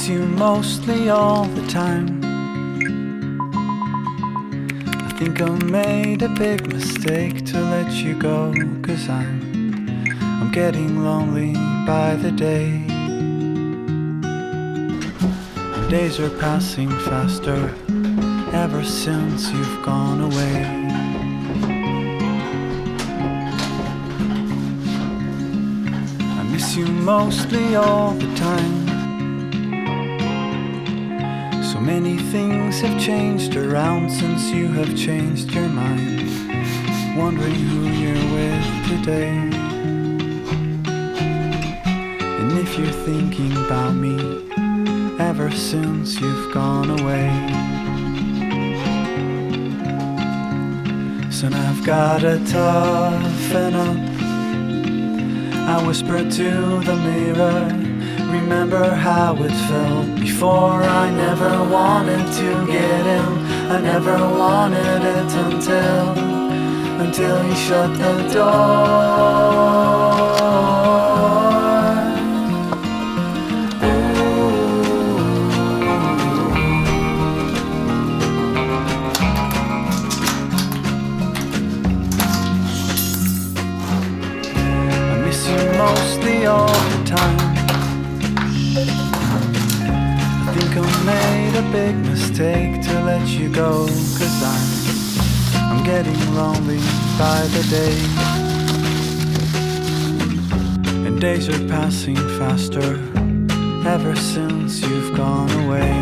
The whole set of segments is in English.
miss you mostly all the time. I think I made a big mistake to let you go, 'cause I'm getting lonely by the day. The days are passing faster ever since you've gone away. I miss you mostly all the time. So many things have changed around since you have changed your mind, wondering who you're with today. And if you're thinking about me ever since you've gone away, soon I've gotta toughen up. I whisper to the mirror, remember how it felt before. I never wanted to get in, I never wanted it until you shut the door. I miss you mostly all the time. I think I made a big mistake to let you go, 'cause I'm getting lonely by the day. And days are passing faster ever since you've gone away.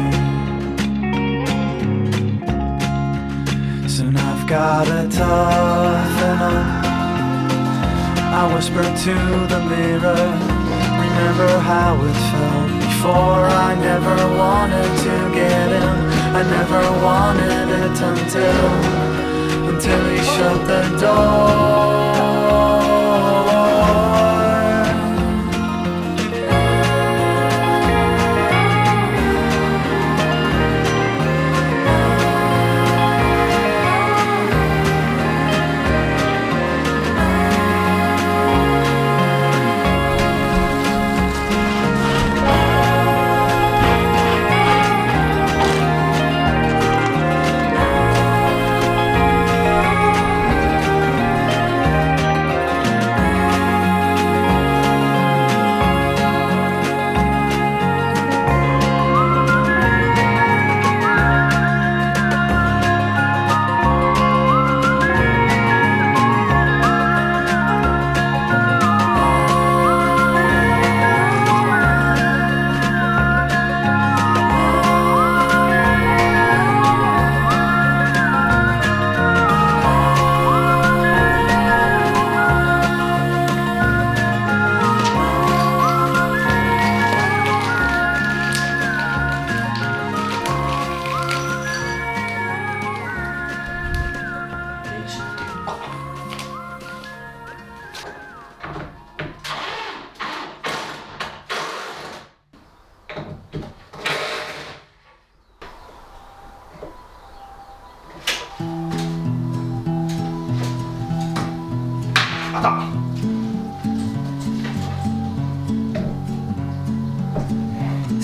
Soon I've gotta toughen up. I whisper to the mirror, remember how it felt before. I never wanted to get in, I never wanted it until you shut the door.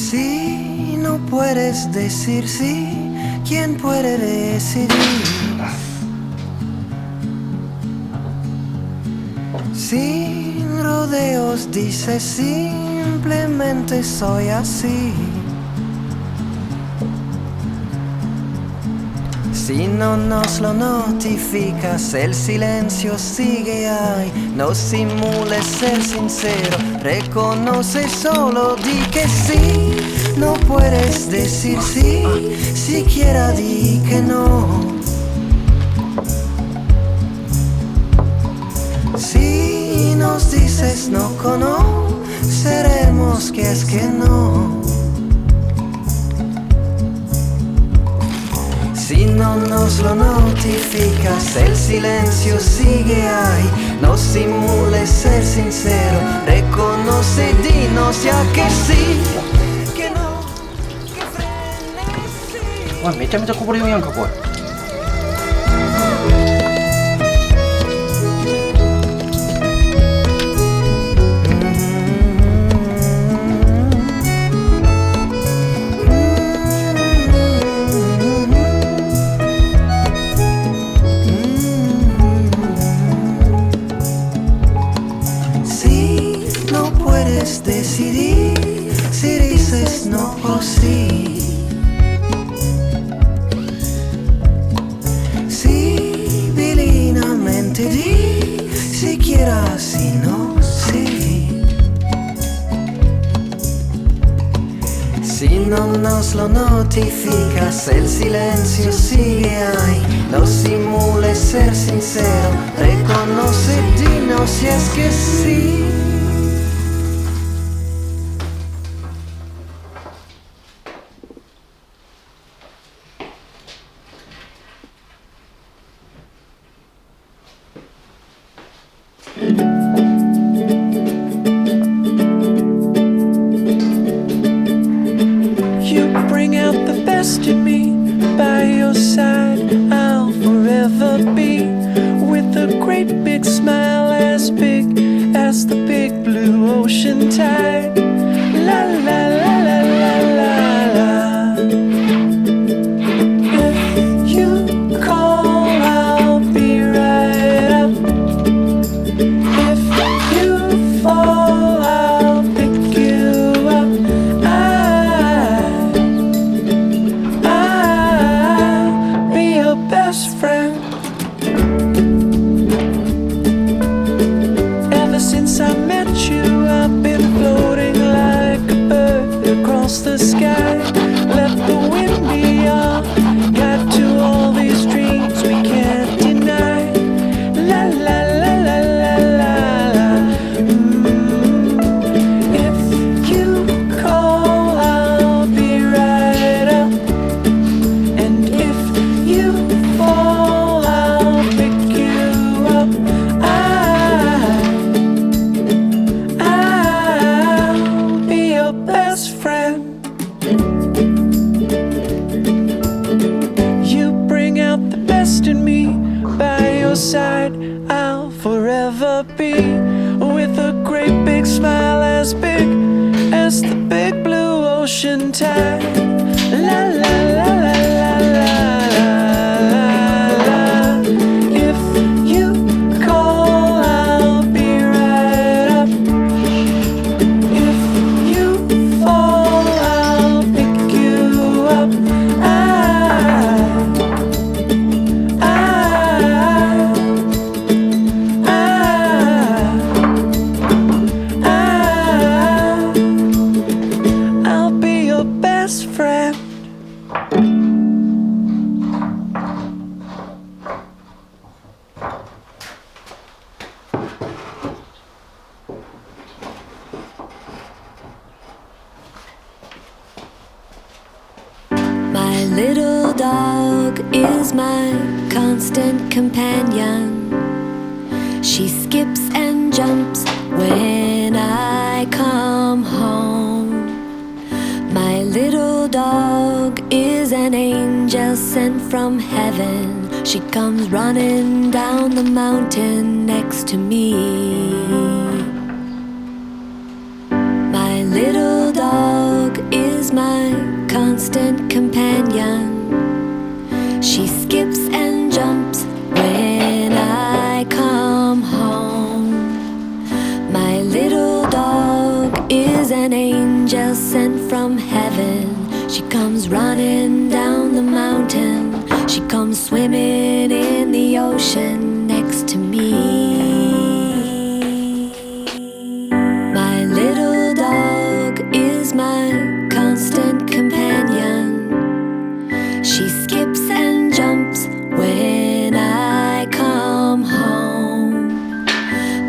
Si no puedes decir sí, ¿quién puede decidir? Sin rodeos dice simplemente soy así. Si no nos lo notificas, el silencio sigue ahí. No simules ser sincero, reconoce, solo di que sí. No puedes decir sí, siquiera di que no. Si nos dices no conoceremos que es que no. Si no nos lo notificas, el silencio sigue ahí. No simules ser sincero, reconoce, dinos ya que sí, que no, que frenesí. わ、めちゃめちゃこぼれよんやんかこれ。nos lo notificas, el silencio sigue ahí. No simules ser sincero, reconoce, dinos si es que sí. Little dog is my constant companion. She skips and jumps when I come home. My little dog is an angel sent from heaven. She comes running down the mountain next to me. My little dog is my constant companion. She skips and jumps when I come home. My little dog is an angel sent from heaven. She comes running down the mountain. She comes swimming in the ocean next to me. My little dog is my constant companion. She skips and jumps when I come home.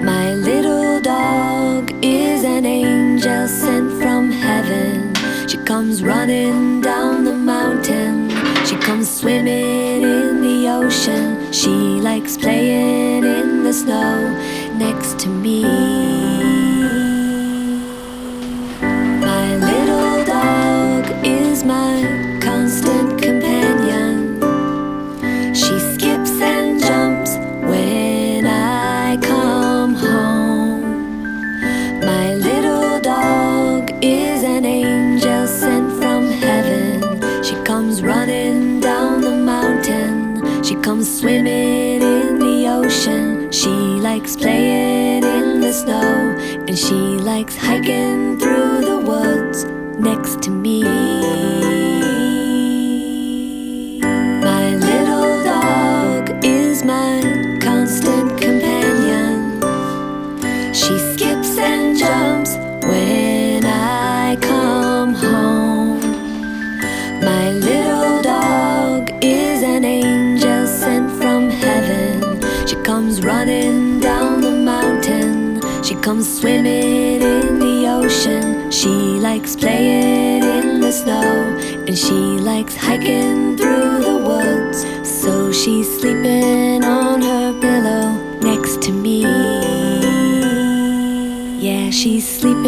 My little dog is an angel sent from heaven. She comes running down the mountain. She comes swimming in the ocean. She likes playing in the snow next to me. My little dog is my constant companion. She skips and jumps when I come home. My little dog is an angel sent from heaven. She comes running down the mountain. She comes swimming in the ocean. She likes playing in the snow, and she likes hiking through the woods next to me. My little dog is my constant companion. She skips and jumps when I come home. loves swimming in the ocean. She likes playing in the snow. And she likes hiking through the woods. So she's sleeping on her pillow next to me. Yeah, she's sleeping